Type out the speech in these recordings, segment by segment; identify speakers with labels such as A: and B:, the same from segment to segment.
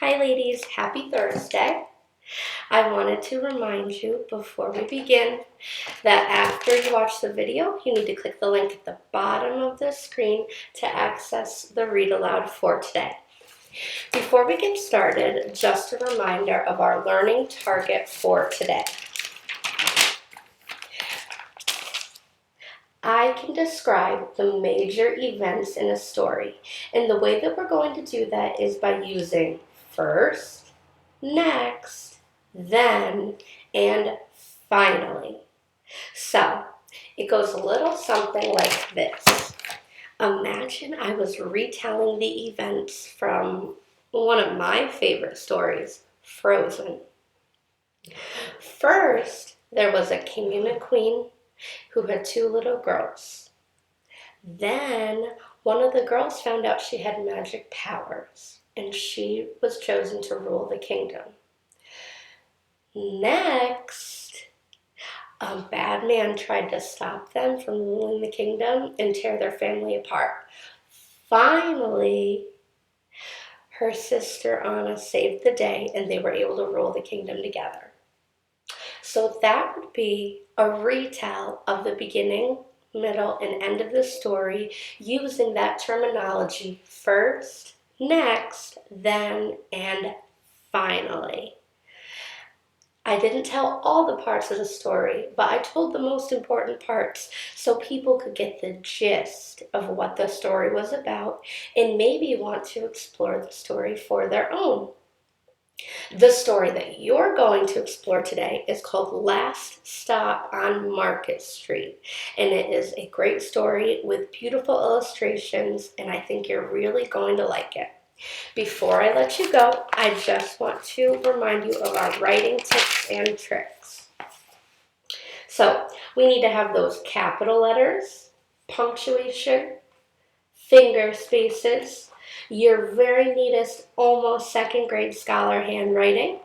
A: Hi ladies, happy Thursday. I wanted to remind you before we begin that after you watch the video, you need to click the link at the bottom of the screen to access the read aloud for today. Before we get started, just a reminder of our learning target for today. I can describe the major events in a story, and the way that we're going to do that is by using first, next, then, and finally. So, it goes a little something like this. Imagine I was retelling the events from one of my favorite stories, Frozen. First, there was a king and a queen who had two little girls. Then, one of the girls found out she had magic powers, and she was chosen to rule the kingdom. Next, a bad man tried to stop them from ruling the kingdom and tear their family apart. Finally, her sister Anna saved the day and they were able to rule the kingdom together. So that would be a retell of the beginning, middle, and end of the story using that terminology first, next, then, and finally. I didn't tell all the parts of the story, but I told the most important parts so people could get the gist of what the story was about and maybe want to explore the story for their own. The story that you're going to explore today is called Last Stop on Market Street, and it is a great story with beautiful illustrations, and I think you're really going to like it. Before I let you go, I just want to remind you of our writing tips and tricks. So we need to have those capital letters, punctuation, finger spaces, your very neatest almost second grade scholar handwriting.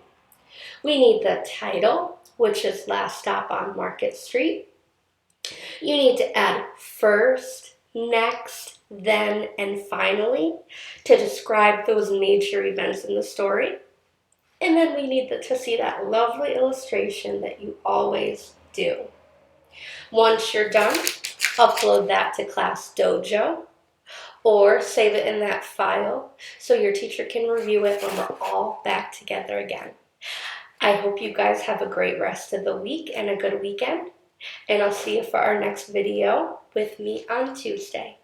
A: We need the title, which is Last Stop on Market Street. You need to add first, next, then, and finally to describe those major events in the story. And then we need to see that lovely illustration that you always do. Once you're done, upload that to Class Dojo or save it in that file so your teacher can review it when we're all back together again. I hope you guys have a great rest of the week and a good weekend. And I'll see you for our next video with me on Tuesday.